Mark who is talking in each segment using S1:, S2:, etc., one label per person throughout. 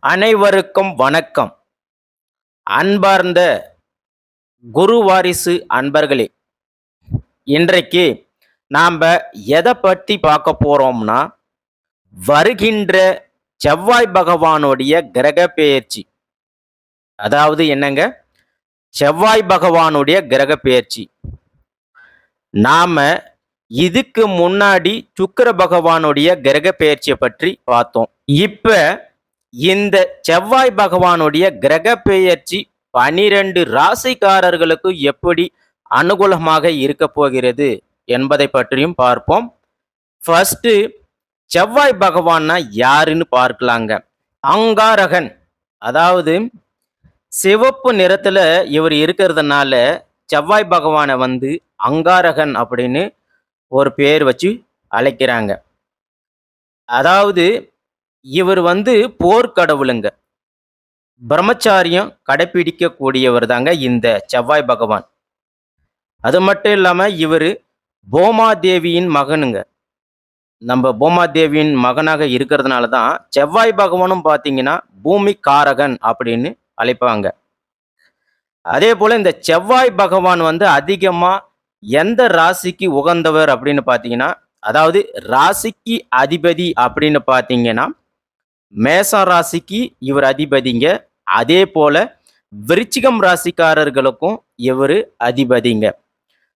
S1: அனைவருக்கும் வணக்கம். அன்பார்ந்த குரு வாரிசு அன்பர்களே, இன்றைக்கு நாம் எதை பற்றி பார்க்க போறோம்னா, வருகின்ற செவ்வாய் பகவானுடைய கிரக பெயர்ச்சி. அதாவது என்னங்க, செவ்வாய் பகவானுடைய கிரக பெயர்ச்சி. நாம இதுக்கு முன்னாடி சுக்கிர பகவானுடைய கிரக பெயர்ச்சியை பற்றி பார்த்தோம். இப்ப இந்த செவ்வாய் பகவானுடைய கிரக பெயர்ச்சி 12 ராசிக்காரர்களுக்கு எப்படி அனுகூலமாக இருக்க போகிறது என்பதை பற்றியும் பார்ப்போம். ஃபர்ஸ்ட், செவ்வாய் பகவான்னா யாருன்னு பார்க்கலாங்க. அங்காரகன், அதாவது சிவப்பு நிறத்துல இவர் இருக்கிறதுனால செவ்வாய் பகவானை அங்காரகன் அப்படின்னு ஒரு பேர் வச்சு அழைக்கிறாங்க. அதாவது இவர் போர்க்கடவுளுங்க. பிரம்மச்சாரியம் கடைபிடிக்க கூடியவர் தாங்க இந்த செவ்வாய் பகவான். அது மட்டும் இல்லாம இவர் பூமாதேவியின் மகனுங்க. நம்ம பூமாதேவியின் மகனாக இருக்கிறதுனால தான் செவ்வாய் பகவானும் பார்த்தீங்கன்னா பூமி காரகன் அப்படின்னு அழைப்பாங்க. அதே போல இந்த செவ்வாய் பகவான் அதிகமா எந்த ராசிக்கு உகந்தவர் அப்படின்னு பார்த்தீங்கன்னா, அதாவது ராசிக்கு அதிபதி அப்படின்னு பார்த்தீங்கன்னா மேச ராசிக்கு இவர் அதிபதிங்க. அதே போல விருச்சிகம் ராசிக்காரர்களுக்கும் இவர் அதிபதிங்க.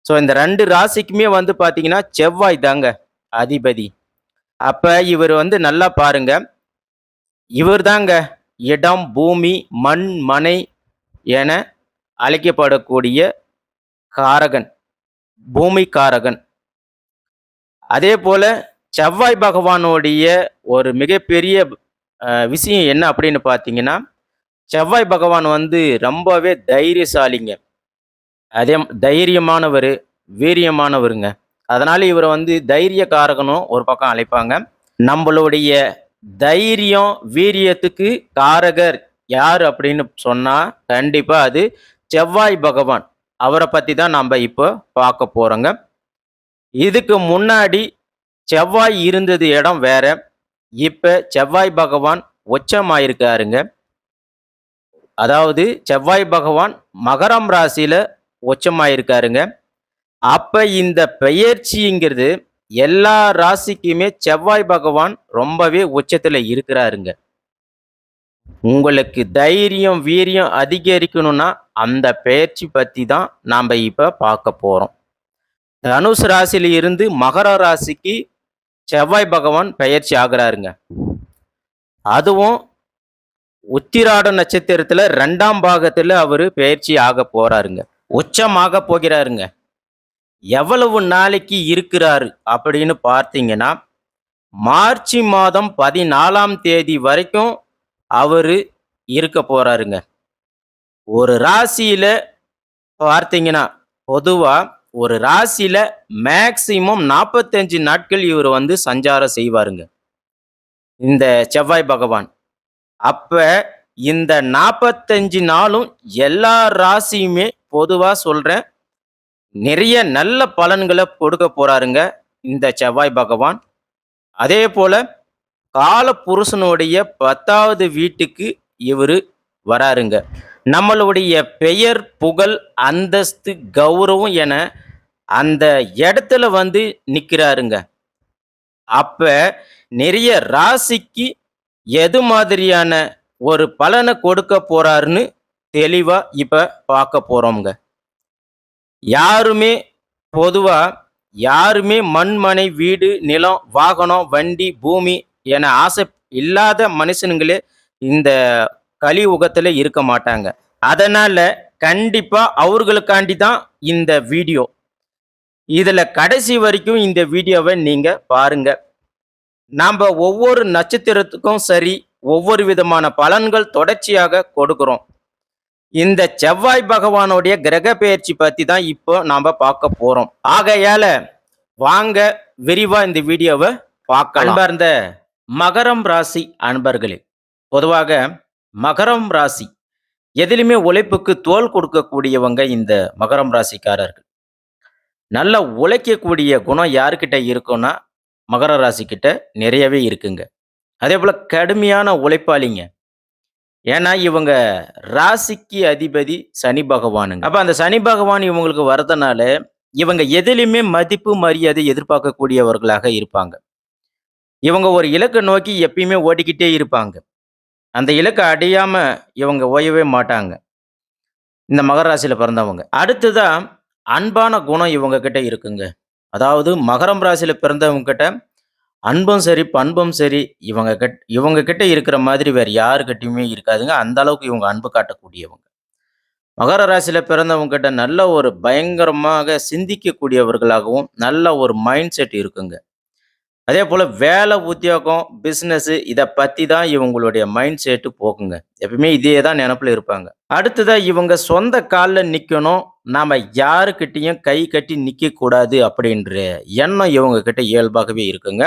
S1: ஸோ இந்த 2 ராசிக்குமே பார்த்தீங்கன்னா செவ்வாய் தாங்க அதிபதி. அப்ப இவர் நல்லா பாருங்க, இவர் தாங்க இடம், பூமி, மண், மனை என அழைக்கப்படக்கூடிய காரகன், பூமி காரகன். அதே போல செவ்வாய் பகவானுடைய ஒரு மிகப்பெரிய விஷயம் என்ன அப்படின்னு பார்த்தீங்கன்னா, செவ்வாய் பகவான் ரொம்பவே தைரியசாலிங்க. அதே தைரியமானவர், வீரியமானவருங்க. அதனால இவரை தைரியக்காரகனும் ஒரு பக்கம் அழைப்பாங்க. நம்மளுடைய தைரியம், வீரியத்துக்கு காரகர் யார் அப்படின்னு சொன்னா கண்டிப்பா அது செவ்வாய் பகவான். அவரை பத்தி தான் நம்ம இப்போ பார்க்க போறோங்க. இதுக்கு முன்னாடி செவ்வாய் இருந்தது இடம் வேற. இப்ப செவ்வாய் பகவான் உச்சமாயிருக்காருங்க. அதாவது செவ்வாய் பகவான் மகரம் ராசியில உச்சமாயிருக்காருங்க. அப்ப இந்த பெயர்ச்சிங்கிறது எல்லா ராசிக்குமே செவ்வாய் பகவான் ரொம்பவே உச்சத்துல இருக்கிறாருங்க. உங்களுக்கு தைரியம், வீரியம் அதிகரிக்கணும்னா அந்த பெயர்ச்சி பத்தி தான் நாம இப்ப பார்க்க போறோம். தனுஷ் ராசியில இருந்து மகர ராசிக்கு செவ்வாய் பகவான் பெயர்ச்சி ஆகிறாருங்க. அதுவும் உத்திராட நட்சத்திரத்துல 2ஆம் பாகத்துல அவரு பெயர்ச்சி ஆக போறாருங்க. உச்சமாக போகிறாருங்க. எவ்வளவு நாளைக்கு இருக்கிறாரு அப்படின்னு பார்த்தீங்கன்னா, மார்ச் மாதம் 14ஆம் தேதி வரைக்கும் அவரு இருக்க போறாருங்க. ஒரு ராசியில பார்த்தீங்கன்னா, பொதுவா ஒரு ராசியில மேக்சிமம் 45 நாட்கள் இவர் சஞ்சாரம் செய்வாருங்க, இந்த செவ்வாய் பகவான். அப்ப இந்த 45 நாளும் எல்லா ராசியுமே பொதுவா சொல்றேன், நிறைய நல்ல பலன்களை கொடுக்க போறாருங்க இந்த செவ்வாய் பகவான். அதே போல கால புருஷனுடைய 10வது வீட்டுக்கு இவரு வராருங்க. நம்மளுடைய பெயர், புகழ், அந்தஸ்து, கௌரவம் என அந்த இடத்துல நிக்கிறாருங்க. அப்ப நிறைய ராசிக்கு எது மாதிரியான ஒரு பலனை கொடுக்க போறாருன்னு தெளிவா இப்ப பார்க்க போறோம்ங்க. யாருமே மண், மனை, வீடு, நிலம், வாகனம், வண்டி, பூமி என ஆசை இல்லாத மனுஷனுங்களே இந்த கலியுகத்துல இருக்க மாட்டாங்க. அதனால கண்டிப்பா அவர்களுக்காண்டி தான் இந்த வீடியோ. இதுல கடைசி வரைக்கும் இந்த வீடியோவை நீங்க பாருங்க. நாம ஒவ்வொரு நட்சத்திரத்துக்கும் சரி ஒவ்வொரு விதமான பலன்கள் தொடர்ச்சியாக கொடுக்கிறோம். இந்த செவ்வாய் பகவானுடைய கிரக பெயர்ச்சி பத்தி தான் இப்போ நாம பார்க்க போறோம். ஆகையால வாங்க விரிவா இந்த வீடியோவை பார்க்கலாம். அன்பார்ந்த மகரம் ராசி அன்பர்களே, பொதுவாக மகரம் ராசி எதிலுமே உழைப்புக்கு தோல் கொடுக்கக்கூடியவங்க இந்த மகரம் ராசிக்காரர்கள். நல்ல உழைக்கக்கூடிய குணம் யாருக்கிட்ட இருக்குன்னா மகர ராசி கிட்ட நிறையவே இருக்குங்க. அதே போல கடுமையான உழைப்பாளிங்க. ஏன்னா இவங்க ராசிக்கு அதிபதி சனி பகவானுங்க. அப்ப அந்த சனி பகவான் இவங்களுக்கு வரதுனால, இவங்க எதிலுமே மதிப்பு, மரியாதை எதிர்பார்க்கக்கூடியவர்களாக இருப்பாங்க. இவங்க ஒரு இலக்க நோக்கி எப்பயுமே ஓடிக்கிட்டே இருப்பாங்க. அந்த இலக்க அடையாம இவங்க ஓயவே மாட்டாங்க. இந்த மகர ராசியில பிறந்தவங்க. அடுத்ததா அன்பான குணம் இவங்க கிட்ட இருக்குங்க. அதாவது மகரம் ராசியில பிறந்தவங்க கிட்ட அன்பும் சரி, பண்பும் சரி இவங்க கிட்ட இருக்கிற மாதிரி வேற யாருகிட்டயுமே இருக்காதுங்க. அந்த அளவுக்கு இவங்க அன்பு காட்டக்கூடியவங்க. மகர ராசியில பிறந்தவங்க கிட்ட நல்ல ஒரு பயங்கரமாக சிந்திக்கக்கூடியவர்களாகவும், நல்ல ஒரு மைண்ட் செட் இருக்குங்க. அதேபோல வேலை, உத்தியோகம், பிசினஸ் இத பத்தி தான் இவங்களுடைய மைண்ட் செட் போகுங்க. எப்பவுமே இதே தான் நெனப்புல இருப்பாங்க. அடுத்ததா இவங்க சொந்த கால்ல நிக்கணும். நாம யாருகிட்டயும் கை கட்டி நிக்கக்கூடாது அப்படின்ற எண்ணம் இவங்க கிட்ட இயல்பாகவே இருக்குங்க.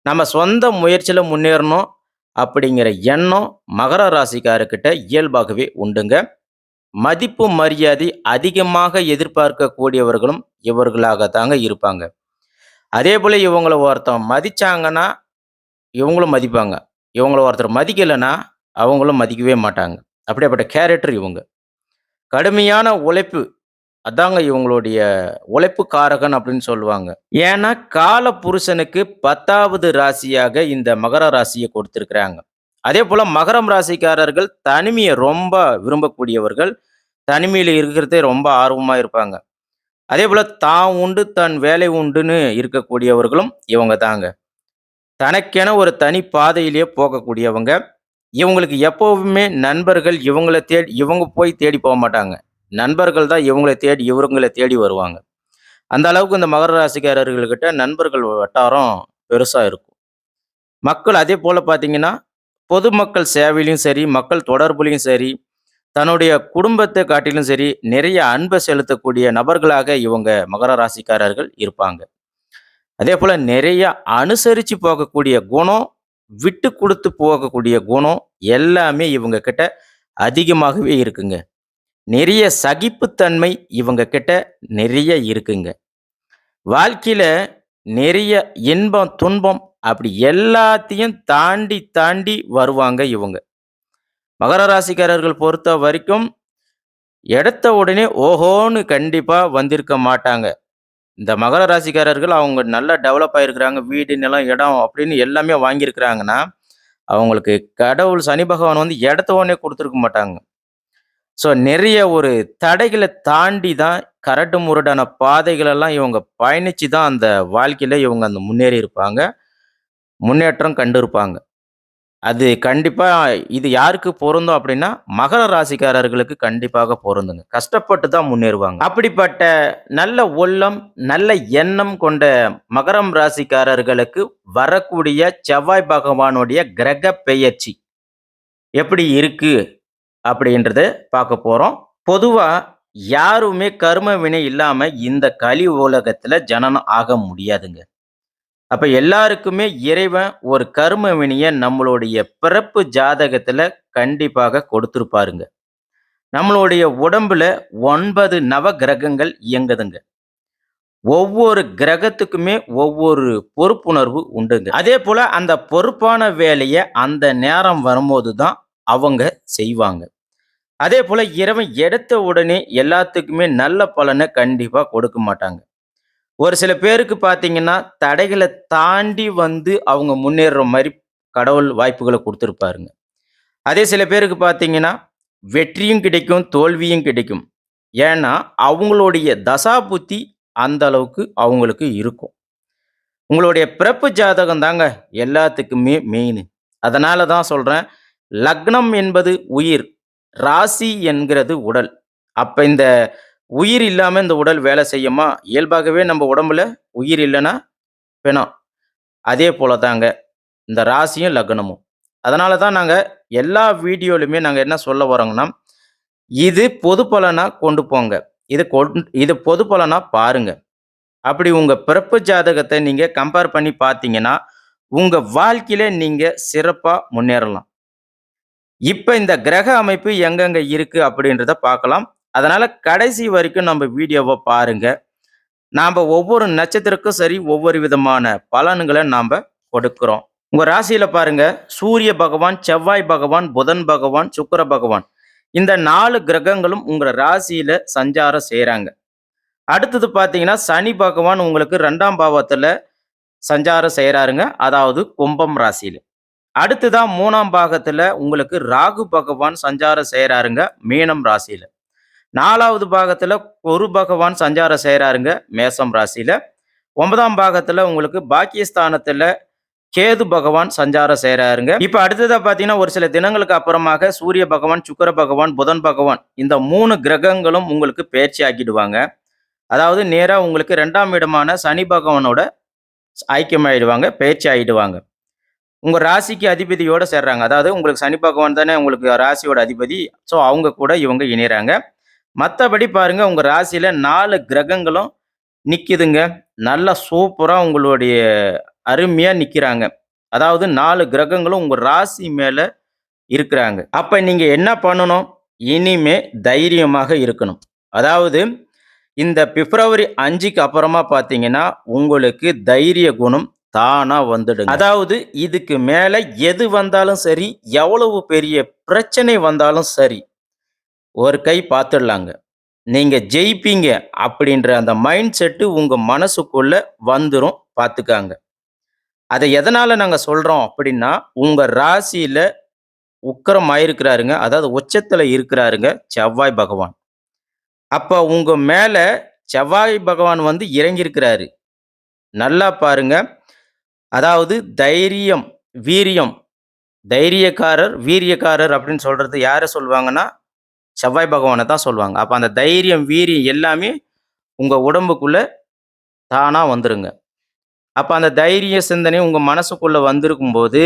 S1: நம்ம சொந்த முயற்சியில முன்னேறணும் அப்படிங்கிற எண்ணம் மகர ராசிக்காரர்கிட்ட இயல்பாகவே உண்டுங்க. மதிப்பு, மரியாதை அதிகமாக எதிர்பார்க்கக்கூடியவர்களும் இவர்களாக தாங்க இருப்பாங்க. அதேபோல இவங்கள ஒருத்தன் மதிச்சாங்கன்னா, இவங்களும் மதிப்பாங்க. இவங்கள ஒருத்தர் மதிக்கலன்னா, அவங்களும் மதிக்கவே மாட்டாங்க. அப்படியாப்பட்ட கேரக்டர் இவங்க. கடுமையான உழைப்பு, அதாங்க இவங்களுடைய உழைப்புக்காரகன் அப்படின்னு சொல்லுவாங்க. ஏன்னா, காலபுருஷனுக்கு 10வது ராசியாக இந்த மகர ராசிய கொடுத்திருக்கிறாங்க. அதேபோல மகரம் ராசிக்காரர்கள் தனிமைய ரொம்ப விரும்பக்கூடியவர்கள். தனிமையில இருக்கிறதே ரொம்ப ஆர்வமா இருப்பாங்க. அதேபோல தான் உண்டு, தன் வேலை உண்டுன்னு இருக்கக்கூடியவர்களும் இவங்க தாங்க. தனக்கென ஒரு தனி பாதையிலேயே போகக்கூடியவங்க. இவங்களுக்கு எப்பவுமே நண்பர்கள் இவங்க போய் தேடி போமாட்டாங்க. நண்பர்கள் தான் இவங்கள தேடி வருவாங்க. அந்த அளவுக்கு இந்த மகர ராசிக்காரர்கள்கிட்ட நண்பர்கள் வட்டாரம் பெருசா இருக்கும். மக்கள் அதேபோல பார்த்தீங்கன்னா, பொதுமக்கள் சேவையிலும் சரி, மக்கள் தொடர்புலயும் சரி, தன்னுடைய குடும்பத்த காட்டிலும் சரி, நிறைய அன்ப செலுத்தக்கூடிய நபர்களாக இவங்க மகர ராசிக்காரர்கள் இருப்பாங்க. அதேபோல நிறைய அனுசரிச்சு போகக்கூடிய குணம், விட்டு குடுத்து போகக்கூடிய குணம் எல்லாமே இவங்க கிட்ட அதிகமாகவே இருக்குங்க. நிறைய சகிப்புத்தன்மை இவங்க கிட்ட நிறைய இருக்குங்க. வாழ்க்கையில நிறைய இன்பம், துன்பம் அப்படி எல்லாத்தையும் தாண்டி, தாண்டி வருவாங்க இவங்க. மகர ராசிக்காரர்கள் பொறுத்த வரைக்கும் எடுத்த உடனே ஓஹோன்னு கண்டிப்பா வந்திருக்க மாட்டாங்க. இந்த மகர ராசிக்காரர்கள் அவங்க நல்லா டெவலப் ஆயிருக்கிறாங்க. வீடு, நிலம், இடம் அப்படின்னு எல்லாமே வாங்கியிருக்கிறாங்கன்னா, அவங்களுக்கு கடவுள் சனி பகவான் வந்து இடத்த உடனே குடுத்துருக்க மாட்டாங்க. ஸோ நிறைய ஒரு தடைகள தாண்டி தான் கரடு முரடான பாதைகளெல்லாம் இவங்க பயணிச்சு தான் அந்த வாழ்க்கையில இவங்க அந்த முன்னேறி இருப்பாங்க. முன்னேற்றம் கண்டிருப்பாங்க. அது கண்டிப்பா இது யாருக்கு பொருந்தும் அப்படின்னா, மகர ராசிக்காரர்களுக்கு கண்டிப்பாக பொருந்துங்க. கஷ்டப்பட்டு தான் முன்னேறுவாங்க. அப்படிப்பட்ட நல்ல உள்ளம், நல்ல எண்ணம் கொண்ட மகரம் ராசிக்காரர்களுக்கு வரக்கூடிய செவ்வாய் பகவானுடைய கிரக பெயர்ச்சி எப்படி இருக்கு அப்படின்றத பார்க்க போறோம். பொதுவா யாருமே கர்ம வினை இல்லாம இந்த கலி உலகத்துல ஜனனம் ஆக முடியாதுங்க. அப்ப எல்லாருக்குமே இறைவன் ஒரு கர்ம வினைய நம்மளுடைய பிறப்பு ஜாதகத்துல கண்டிப்பாக கொடுத்திருப்பாருங்க. நம்மளுடைய உடம்புல 9 நவ கிரகங்கள் இயங்குதுங்க. ஒவ்வொரு கிரகத்துக்குமே ஒவ்வொரு பொறுப்புணர்வு உண்டுங்க. அதே போல அந்த பொறுப்பான வேலைய அந்த நேரம் வரும்போது தான் அவங்க செய்வாங்க. அதே போல இறைவன் எடுத்த உடனே எல்லாத்துக்குமே நல்ல பலனை கண்டிப்பா கொடுக்க மாட்டாங்க. ஒரு சில பேருக்கு பார்த்தீங்கன்னா, தடைகள தாண்டி வந்து அவங்க முன்னேறுற மாரி கடவுள் வாய்ப்புகள குடுத்திருப்பாருங்க. அதே சில பேருக்கு பார்த்தீங்கன்னா, வெற்றியும் கிடைக்கும், தோல்வியும் கிடைக்கும். ஏன்னா, அவங்களுடைய தசாபுத்தி அந்த அளவுக்கு அவங்களுக்கு இருக்கும். உங்களுடைய பிறப்பு ஜாதகம் தாங்க எல்லாத்துக்குமே மெயினு. அதனால தான் சொல்றேன், லக்னம் என்பது உயிர், ராசி என்கிறது உடல். அப்ப இந்த உயிர் இல்லாம இந்த உடல் வேலை செய்யுமா? இயல்பாகவே நம்ம உடம்புல உயிர் இல்லன்னா பிணம். அதே போல தாங்க இந்த ராசியும், லக்னமும். அதனால தான் நாங்க எல்லா வீடியோலயுமே நாங்க என்ன சொல்ல வரோங்கன்னா, இது பொது பலனா கொண்டு போங்க. இது பொது பலனா பாருங்க. அப்படி உங்க பிறப்பு ஜாதகத்த நீங்க கம்பேர் பண்ணி பார்த்தீங்கன்னா, உங்க வாழ்க்கையில நீங்க சிறப்பா முன்னேறலாம். இப்ப இந்த கிரக அமைப்பு எங்கெங்க இருக்கு அப்படின்றத பார்க்கலாம். அதனால கடைசி வரைக்கும் நம்ம வீடியோவ பாருங்க. நாம ஒவ்வொரு நட்சத்திரக்கும் சரி, ஒவ்வொரு விதமான பலன்கள நாம கொடுக்கிறோம். உங்க ராசியில பாருங்க, சூரிய பகவான், செவ்வாய் பகவான், புதன் பகவான், சுக்கிர பகவான். இந்த 4 கிரகங்களும் உங்க ராசியில சஞ்சாரம் செய்றாங்க. அடுத்தது பார்த்தீங்கன்னா, சனி பகவான் உங்களுக்கு 2ஆம் பாவத்துல சஞ்சாரம் செய்றாருங்க. அதாவது கும்பம் ராசியில. அடுத்ததா 3ஆம் பாகத்துல உங்களுக்கு ராகு பகவான் சஞ்சாரம் செய்றாருங்க, மீனம் ராசியில. 4வது பாகத்துல குரு பகவான் சஞ்சாரம் செய்றாருங்க, மேசம் ராசியில. 9ஆம் பாகத்துல உங்களுக்கு பாக்கியஸ்தானத்துல கேது பகவான் சஞ்சாரம் செய்றாருங்க. இப்ப அடுத்ததா பார்த்தீங்கன்னா, ஒரு சில தினங்களுக்கு அப்புறமாக சூரிய பகவான், சுக்கிர பகவான், புதன் பகவான் இந்த 3 கிரகங்களும் உங்களுக்கு பெயர்ச்சி ஆக்கிடுவாங்க. அதாவது நேரா உங்களுக்கு 2ஆம் இடமான சனி பகவானோட ஐக்கியமாயிடுவாங்க, பெயர்ச்சி ஆயிடுவாங்க. உங்க ராசிக்கு அதிபதியோட சேர்றாங்க. அதாவது உங்களுக்கு சனி பகவான் தானே உங்களுக்கு ராசியோட அதிபதி. ஸோ அவங்க கூட இவங்க இணையறாங்க. மத்தபடி பாருங்க உங்க ராசியில 4 கிரகங்களும் நிக்குதுங்க. நல்லா சூப்பரா உங்களுடைய அருமையா நிக்கிறாங்க. அதாவது 4 கிரகங்களும் உங்க ராசி மேல இருக்கிறாங்க. அப்ப நீங்க என்ன பண்ணணும்? இனிமே தைரியமாக இருக்கணும். அதாவது இந்த பிப்ரவரி 5க்கு அப்புறமா பார்த்தீங்கன்னா, உங்களுக்கு தைரிய குணம் தானா வந்துடுங்க. அதாவது இதுக்கு மேல எது வந்தாலும் சரி, எவ்வளவு பெரிய பிரச்சனை வந்தாலும் சரி, ஒரு கை பார்த்துடலாங்க. நீங்க ஜெயிப்பீங்க அப்படின்ற அந்த மைண்ட் செட்டு உங்க மனசுக்குள்ள வந்துரும் பார்த்துக்காங்க. அத எதனால நாங்க சொல்றோம் அப்படின்னா, உங்க ராசியில உக்கிரம் ஆயிருக்கிறாருங்க. அதாவது உச்சத்துல இருக்கிறாருங்க செவ்வாய் பகவான். அப்ப உங்க மேல செவ்வாய் பகவான் வந்து இறங்கியிருக்கிறாரு. நல்லா பாருங்க. அதாவது தைரியம், வீரியம், தைரியக்காரர், வீரியக்காரர் அப்படின்னு சொல்றது யார சொல்லுவாங்கன்னா, செவ்வாய் பகவான தான் சொல்லுவாங்க. அப்ப அந்த தைரியம், வீரியம் எல்லாமே உங்க உடம்புக்குள்ள தானா வந்துருங்க. அப்ப அந்த தைரிய சிந்தனை உங்க மனசுக்குள்ள வந்திருக்கும்போது,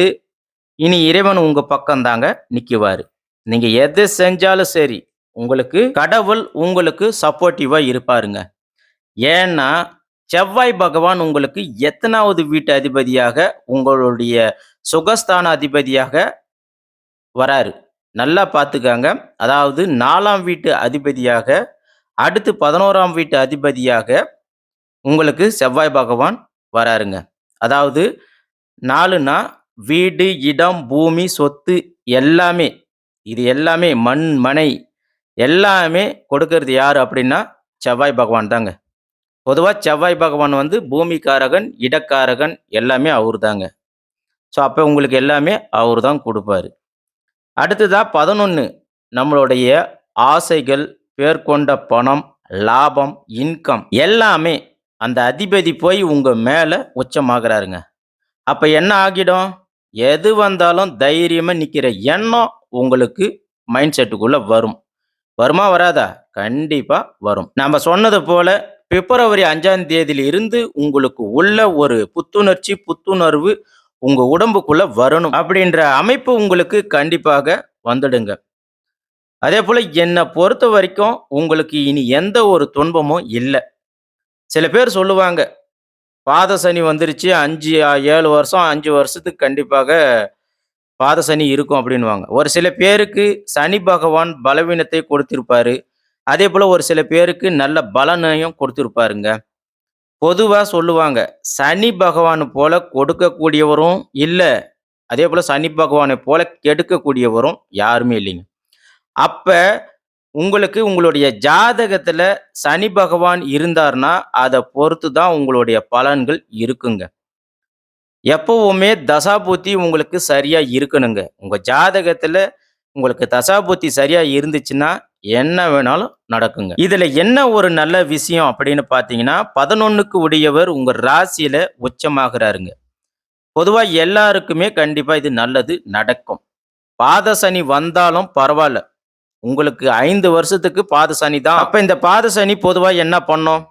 S1: இனி இறைவன் உங்க பக்கம் தாங்க நிக்குவாரு. நீங்க எது செஞ்சாலும் சரி, உங்களுக்கு கடவுள் உங்களுக்கு சப்போர்ட்டிவா இருப்பாருங்க. ஏன்னா, செவ்வாய் பகவான் உங்களுக்கு எத்தனாவது வீட்டு அதிபதியாக, உங்களுடைய சுகஸ்தான அதிபதியாக வராரு. நல்லா பார்த்துக்கங்க. அதாவது 4ஆம் வீட்டு அதிபதியாக, அடுத்து 11ஆம் வீட்டு அதிபதியாக உங்களுக்கு செவ்வாய் பகவான் வராருங்க. அதாவது 4ன்னா வீடு, இடம், பூமி, சொத்து எல்லாமே. இது எல்லாமே மண், மனை எல்லாமே கொடுக்கறது யாரு அப்படின்னா, செவ்வாய் பகவான் தாங்க. பொதுவா செவ்வாய் பகவான் வந்து பூமிக்காரகன், இடக்காரகன் எல்லாமே அவர்தாங்க. ஸோ, அப்ப உங்களுக்கு எல்லாமே அவரு தான் குடுப்பாரு. அடுத்ததா 11 நம்மளுடைய ஆசைகள், பேர்கொண்ட பணம், லாபம், இன்கம் எல்லாமே அந்த அதிபதி போய் உங்க மேல உச்சமாகுறாருங்க. அப்ப என்ன ஆகிடும்? எது வந்தாலும் தைரியமா நிக்கிற எண்ணம் உங்களுக்கு மைண்ட் செட்டுக்குள்ள வரும். வருமா? வராதா? கண்டிப்பா வரும். நாம சொன்னது போல பிப்ரவரி 5ஆம் தேதியிலிருந்து உங்களுக்கு உள்ள ஒரு புத்துணர்ச்சி, புத்துணர்வு உங்க உடம்புக்குள்ள வரணும் அப்படின்ற அமைப்பு உங்களுக்கு கண்டிப்பாக வந்துடுங்க. அதேபோல என்ன பொறுத்த வரைக்கும் உங்களுக்கு இனி எந்த ஒரு துன்பமும் இல்ல. சில பேர் சொல்லுவாங்க, பாத சனி வந்துருச்சு 5, 7 வருஷம், 5 வருஷத்துக்கு கண்டிப்பாக பாத சனி இருக்கும் அப்படின்னுவாங்க. ஒரு சில பேருக்கு சனி பகவான் பலவீனத்தை கொடுத்திருப்பாரு. அதேபோல ஒரு சில பேருக்கு நல்ல பலனையும் கொடுத்திருப்பாருங்க. பொதுவா சொல்லுவாங்க, சனி பகவான் போல கொடுக்கக்கூடியவரும் இல்ல. அதேபோல சனி பகவானை போல கெடுக்கக்கூடியவரும் யாருமே இல்லைங்க. அப்ப உங்களுக்கு உங்களுடைய ஜாதகத்துல சனி பகவான் இருந்தார்னா, அத பொறுத்து தான் உங்களுடைய பலன்கள் இருக்குங்க. எப்பவுமே தசாபுத்தி உங்களுக்கு சரியா இருக்கணுங்க. உங்க ஜாதகத்துல உங்களுக்கு தசாபுத்தி சரியா இருந்துச்சுன்னா, என்ன வேணாலும் நடக்குங்க. இதுல என்ன ஒரு நல்ல விஷயம் அப்படின்னு பார்த்தீங்கன்னா, 11க்கு உடையவர் உங்க ராசியில உச்சமாகுறாருங்க. பொதுவா எல்லாருக்குமே கண்டிப்பா இது நல்லது நடக்கும். பாத சனி வந்தாலும் பரவால்ல. உங்களுக்கு 5 வருஷத்துக்கு பாத சனி தான். அப்ப இந்த பாத சனி பொதுவா என்ன பண்ணும்?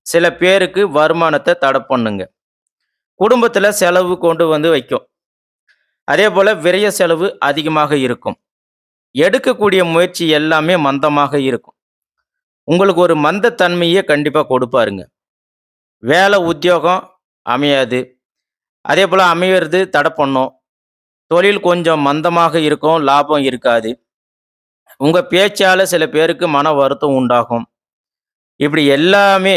S1: சில பேருக்கு வருமானத்த தடை பண்ணுங்க. குடும்பத்துல செலவு கொண்டு வந்து வைக்கும். அதேபோல விரய செலவு அதிகமாக இருக்கும். எடுக்கக்கூடிய முயற்சி எல்லாமே மந்தமாக இருக்கும். உங்களுக்கு ஒரு மந்தத்தன்மைய கண்டிப்பா கொடுப்பாருங்க. வேலை, உத்தியோகம் அமையாது. அதேபோல அமையறது தடை பண்ணும். தொழில் கொஞ்சம் மந்தமாக இருக்கும். லாபம் இருக்காது. உங்க பேச்சால சில பேருக்கு மன வருத்தம் உண்டாகும். இப்படி எல்லாமே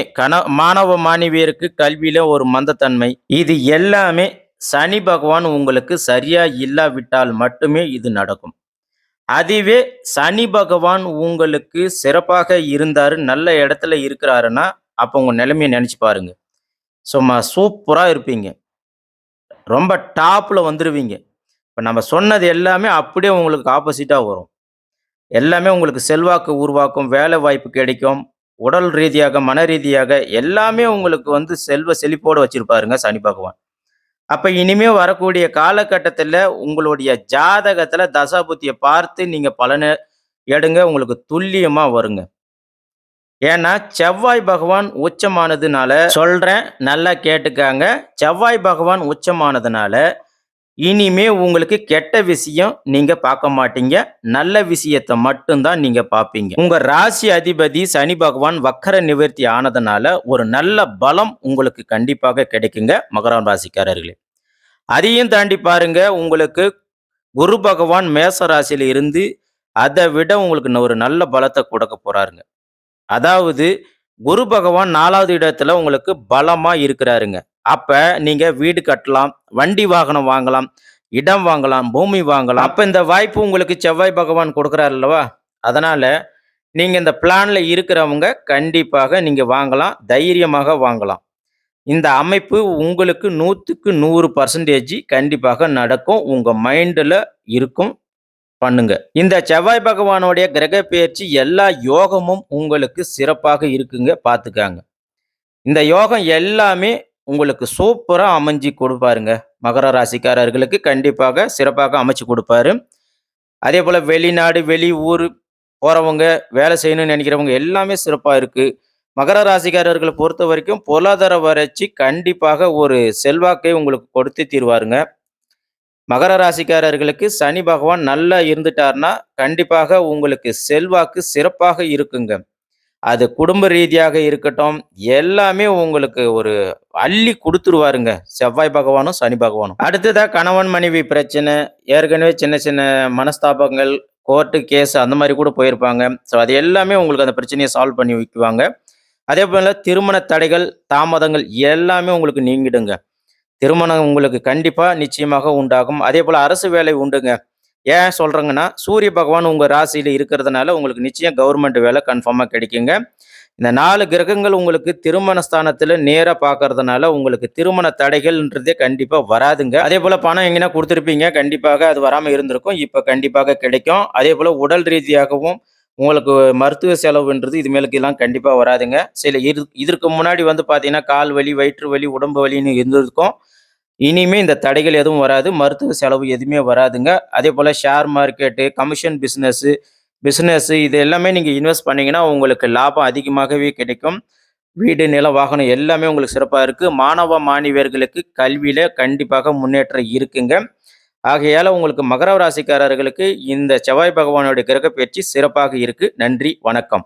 S1: மாணவ, மாணவியருக்கு கல்வியில ஒரு மந்தத்தன்மை. இது எல்லாமே சனி பகவான் உங்களுக்கு சரியா இல்லாவிட்டால் மட்டுமே இது நடக்கும். அதுவே சனி பகவான் உங்களுக்கு சிறப்பாக இருந்தாரு, நல்ல இடத்துல இருக்கிறாருன்னா, அப்ப உங்க நிலைமைய நெனச்சு பாருங்க. சும்மா சூப்பரா இருப்பீங்க. ரொம்ப டாப்ல வந்துருவீங்க. இப்ப நம்ம சொன்னது எல்லாமே அப்படியே உங்களுக்கு ஆப்போசிட்டா வரும். எல்லாமே உங்களுக்கு செல்வாக்கு உருவாக்கும், வேலை வாய்ப்பு கிடைக்கும். உடல் ரீதியாக, மன ரீதியாக எல்லாமே உங்களுக்கு வந்து செல்வ செழிப்போட வச்சிருப்பாருங்க சனி பகவான். அப்ப இனிமே வரக்கூடிய காலகட்டத்தில உங்களுடைய ஜாதகத்தில தசாபுத்திய பார்த்து நீங்க பலன எடுங்க. உங்களுக்கு துல்லியமா வருங்க. ஏன்னா, செவ்வாய் பகவான் உச்சமானதுனால சொல்றேன், நல்லா கேட்டுக்கங்க. செவ்வாய் பகவான் உச்சமானதுனால, இனிமே உங்களுக்கு கெட்ட விஷயம் நீங்க பார்க்க மாட்டீங்க. நல்ல விஷயத்த மட்டும் தான் நீங்க பார்ப்பீங்க. உங்க ராசி அதிபதி சனி பகவான் வக்கர நிவர்த்தி ஆனதுனால, ஒரு நல்ல பலம் உங்களுக்கு கண்டிப்பாக கிடைக்குங்க, மகரம் ராசிக்காரர்களே. அதையும் தாண்டி பாருங்க, உங்களுக்கு குரு பகவான் மேச ராசியில இருந்து, அத விட உங்களுக்கு ஒரு நல்ல பலத்த குடுக்க போறாருங்க. அதாவது குரு பகவான் 4வது இடத்துல உங்களுக்கு பலமா இருக்கிறாருங்க. அப்ப நீங்க வீடு கட்டலாம், வண்டி வாகனம் வாங்கலாம், இடம் வாங்கலாம், பூமி வாங்கலாம். அப்ப இந்த வாய்ப்பு உங்களுக்கு செவ்வாய் பகவான் கொடுக்கிறார் அல்லவா? அதனால நீங்க இந்த பிளான்ல இருக்கிறவங்க கண்டிப்பாக நீங்க வாங்கலாம். தைரியமாக வாங்கலாம். இந்த அமைப்பு உங்களுக்கு 100க்கு 100% கண்டிப்பாக நடக்கும். உங்க மைண்ட்ல இருக்கும். பண்ணுங்க. இந்த செவ்வாய் பகவானுடைய கிரக பெயர்ச்சி எல்லா யோகமும் உங்களுக்கு சிறப்பாக இருக்குங்க. பார்த்துக்கங்க. இந்த யோகம் எல்லாமே உங்களுக்கு சூப்பரா அமைஞ்சு கொடுப்பாருங்க. மகர ராசிக்காரர்களுக்கு கண்டிப்பாக சிறப்பாக அமைச்சு கொடுப்பாரு. அதேபோல வெளிநாடு, வெளி ஊர் போறவங்க, வேலை செய்யணும்னு நினைக்கிறவங்க எல்லாமே சிறப்பா இருக்கு. மகர ராசிக்காரர்கள பொறுத்தவரைக்கும் பொருளாதார வளர்ச்சி கண்டிப்பாக ஒரு செல்வாக்கை உங்களுக்கு கொடுத்து தீருவாருங்க. மகர ராசிக்காரர்களுக்கு சனி பகவான் நல்லா இருந்துட்டார்னா, கண்டிப்பாக உங்களுக்கு செல்வாக்கு சிறப்பாக இருக்குங்க. அது குடும்ப ரீதியாக இருக்கட்டும், எல்லாமே உங்களுக்கு ஒரு அள்ளி குடுத்துருவாருங்க. செவ்வாய் பகவானும், சனி பகவானும். அடுத்ததா கணவன், மனைவி பிரச்சனை, ஏற்கனவே சின்ன சின்ன மனஸ்தாபங்கள், கோர்ட்டு கேஸ் அந்த மாரி கூட போயிருப்பாங்க. ஸோ அது எல்லாமே உங்களுக்கு அந்த பிரச்சனைய சால்வ் பண்ணி வைக்குவாங்க. அதேபோல திருமண தடைகள், தாமதங்கள் எல்லாமே உங்களுக்கு நீங்கிடுங்க. திருமணம் உங்களுக்கு கண்டிப்பா நிச்சயமாக உண்டாகும். அதேபோல அரசு வேலை உண்டுங்க. ஏன் சொல்றேங்கன்னா, சூரிய பகவான் உங்க ராசியில இருக்கிறதுனால உங்களுக்கு நிச்சயம் கவர்மெண்ட் வேலை கன்ஃபார்மா கிடைக்குங்க. இந்த 4 கிரகங்கள் உங்களுக்கு திருமண ஸ்தானத்துல நேரா பார்க்கறதுனால உங்களுக்கு திருமண தடைகள்ன்றதே கண்டிப்பா வராதுங்க. அதேபோல பணம் எங்கேனா குடுத்திருப்பீங்க. கண்டிப்பாக அது வராம இருந்திருக்கும். இப்ப கண்டிப்பாக கிடைக்கும். அதேபோல உடல் ரீதியாகவும் உங்களுக்கு மருத்துவ செலவுன்றது இதுமேலுக்கெல்லாம் கண்டிப்பா வராதுங்க. சில இதற்கு முன்னாடி வந்து பார்த்தீங்கன்னா, கால் வலி, வயிற்று வலி, உடம்பு வலின்னு இருந்திருக்கும். இனிமே இந்த தடைகள் எதுவும் வராது. மருத்துவ செலவு எதுவுமே வராதுங்க. அதேபோல ஷேர் மார்க்கெட்டு, கமிஷன் பிசினஸ் இது எல்லாமே நீங்க இன்வெஸ்ட் பண்ணீங்கன்னா, உங்களுக்கு லாபம் அதிகமாகவே கிடைக்கும். வீடு, நிலம், வாகனம் எல்லாமே உங்களுக்கு சிறப்பா இருக்கு. மாணவ, மாணவியர்களுக்கு கல்வியில கண்டிப்பாக முன்னேற்றம் இருக்குங்க. ஆகையால உங்களுக்கு மகர ராசிக்காரர்களுக்கு இந்த செவ்வாய் பகவானுடைய கிரக பயிற்சி சிறப்பாக இருக்கு. நன்றி, வணக்கம்.